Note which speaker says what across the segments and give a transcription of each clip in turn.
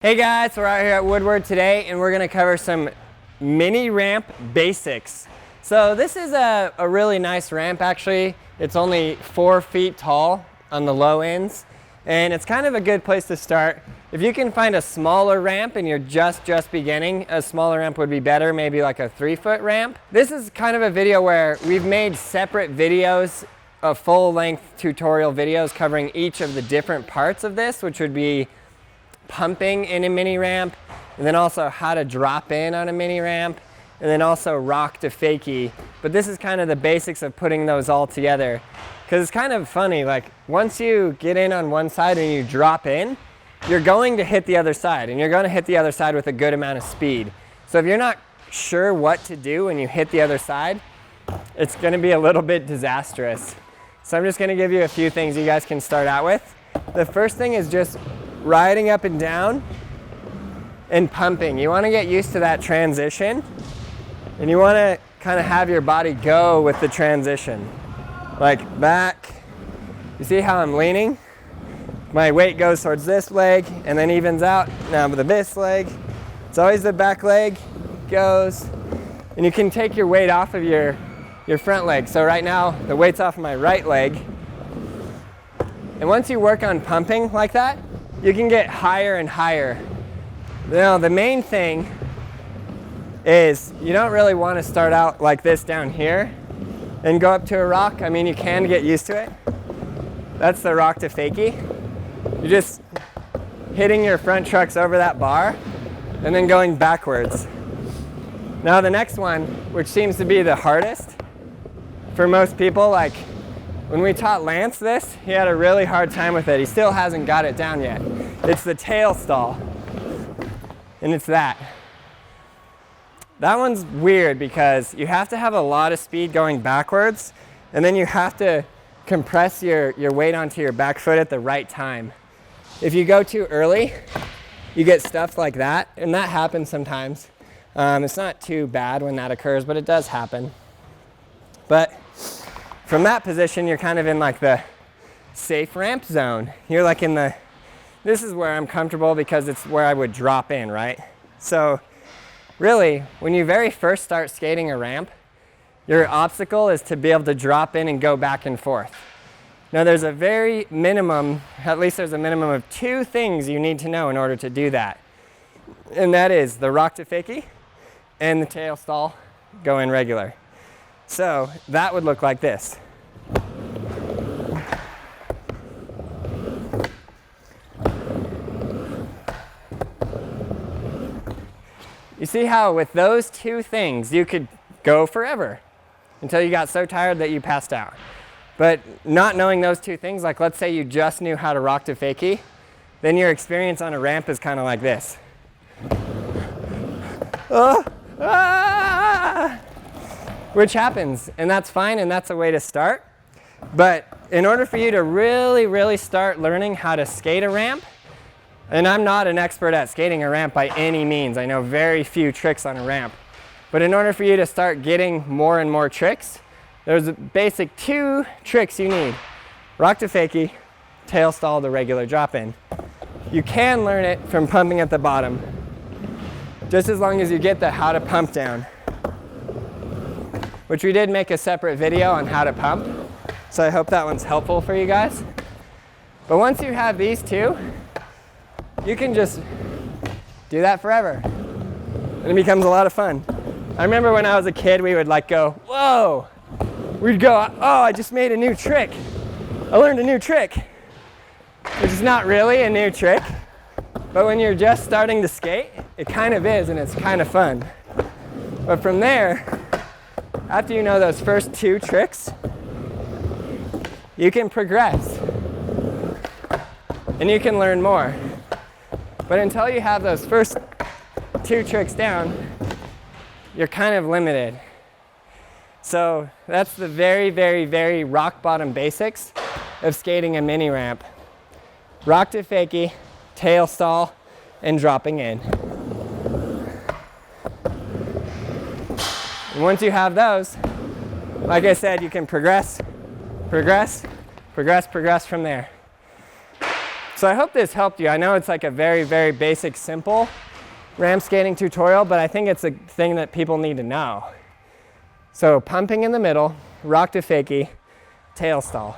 Speaker 1: Hey guys, we're out here at Woodward today and we're going to cover some mini ramp basics. So this is a really nice ramp actually. It's only 4 feet tall on the low ends and it's kind of a good place to start. If you can find a smaller ramp and you're just beginning, a smaller ramp would be better, maybe like a 3-foot ramp. This is kind of a video where we've made separate videos, full-length tutorial videos covering each of the different parts of this, which would be pumping in a mini ramp, and then also how to drop in on a mini ramp, and then also rock to fakie. But this is kind of the basics of putting those all together, because it's kind of funny, like once you get in on one side and you drop in, you're going to hit the other side, and you're going to hit the other side with a good amount of speed. So if you're not sure what to do when you hit the other side, it's going to be a little bit disastrous. So I'm just going to give you a few things you guys can start out with. The first thing is just riding up and down and pumping. You want to get used to that transition and you want to kind of have your body go with the transition. Like back, you see how I'm leaning? My weight goes towards this leg and then evens out. Now with this leg, it's always the back leg goes, and you can take your weight off of your front leg. So right now the weight's off of my right leg, and once you work on pumping like that, you can get higher and higher. Now the main thing is you don't really want to start out like this down here and go up to a rock. I mean, you can get used to it. That's the rock to fakie. You're just hitting your front trucks over that bar and then going backwards. Now the next one, which seems to be the hardest for most people, like when we taught Lance this, he had a really hard time with it. He still hasn't got it down yet. It's the tail stall, and it's that. That one's weird because you have to have a lot of speed going backwards, and then you have to compress your weight onto your back foot at the right time. If you go too early, you get stuff like that, and that happens sometimes. It's not too bad when that occurs, but it does happen. But from that position, you're kind of in like the safe ramp zone. You're like in the, this is where I'm comfortable because it's where I would drop in, right? So really, when you very first start skating a ramp, your obstacle is to be able to drop in and go back and forth. Now there's a very minimum, at least there's a minimum of 2 things you need to know in order to do that. And that is the rock to fakie and the tail stall go in regular. So that would look like this. You see how with those 2 things you could go forever until you got so tired that you passed out. But not knowing those 2 things, like let's say you just knew how to rock to fakie, then your experience on a ramp is kind of like this. Which happens, and that's fine, and that's a way to start. But in order for you to really start learning how to skate a ramp, and I'm not an expert at skating a ramp by any means, I know very few tricks on a ramp, but in order for you to start getting more and more tricks, there's a basic 2 tricks you need. Rock to fakie, tail stall to regular drop in. You can learn it from pumping at the bottom, just as long as you get the how to pump down, which we did make a separate video on how to pump, so I hope that one's helpful for you guys. But once you have these 2, you can just do that forever, and it becomes a lot of fun. I remember when I was a kid, we would like go, whoa! We'd go, oh, I just made a new trick. I learned a new trick, which is not really a new trick, but when you're just starting to skate, it kind of is, and it's kind of fun. But from there, after you know those first 2 tricks, you can progress and you can learn more. But until you have those first 2 tricks down, you're kind of limited. So that's the very rock bottom basics of skating a mini ramp. Rock to fakie, tail stall, and dropping in. And once you have those, like I said, you can progress from there. So I hope this helped you. I know it's like a very, very basic, simple ramp skating tutorial, but I think it's a thing that people need to know. So pumping in the middle, rock to fakie, tail stall.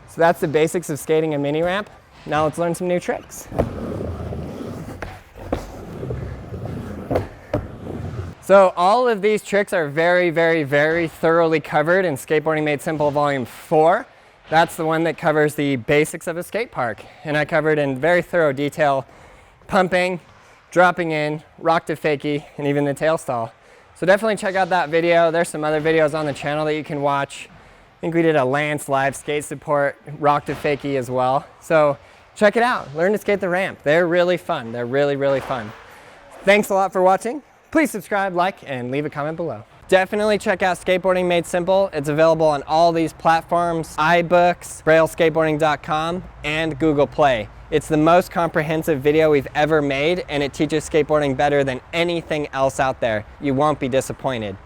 Speaker 1: So that's the basics of skating a mini ramp. Now let's learn some new tricks. So all of these tricks are very, very, very thoroughly covered in Skateboarding Made Simple Volume 4. That's the one that covers the basics of a skate park. And I covered in very thorough detail pumping, dropping in, rock to fakie, and even the tail stall. So definitely check out that video. There's some other videos on the channel that you can watch. I think we did a Lance live skate support, rock to fakie as well. So check it out. Learn to skate the ramp. They're really fun. They're really, really fun. Thanks a lot for watching. Please subscribe, like, and leave a comment below. Definitely check out Skateboarding Made Simple. It's available on all these platforms, iBooks, BrailleSkateboarding.com, and Google Play. It's the most comprehensive video we've ever made, and it teaches skateboarding better than anything else out there. You won't be disappointed.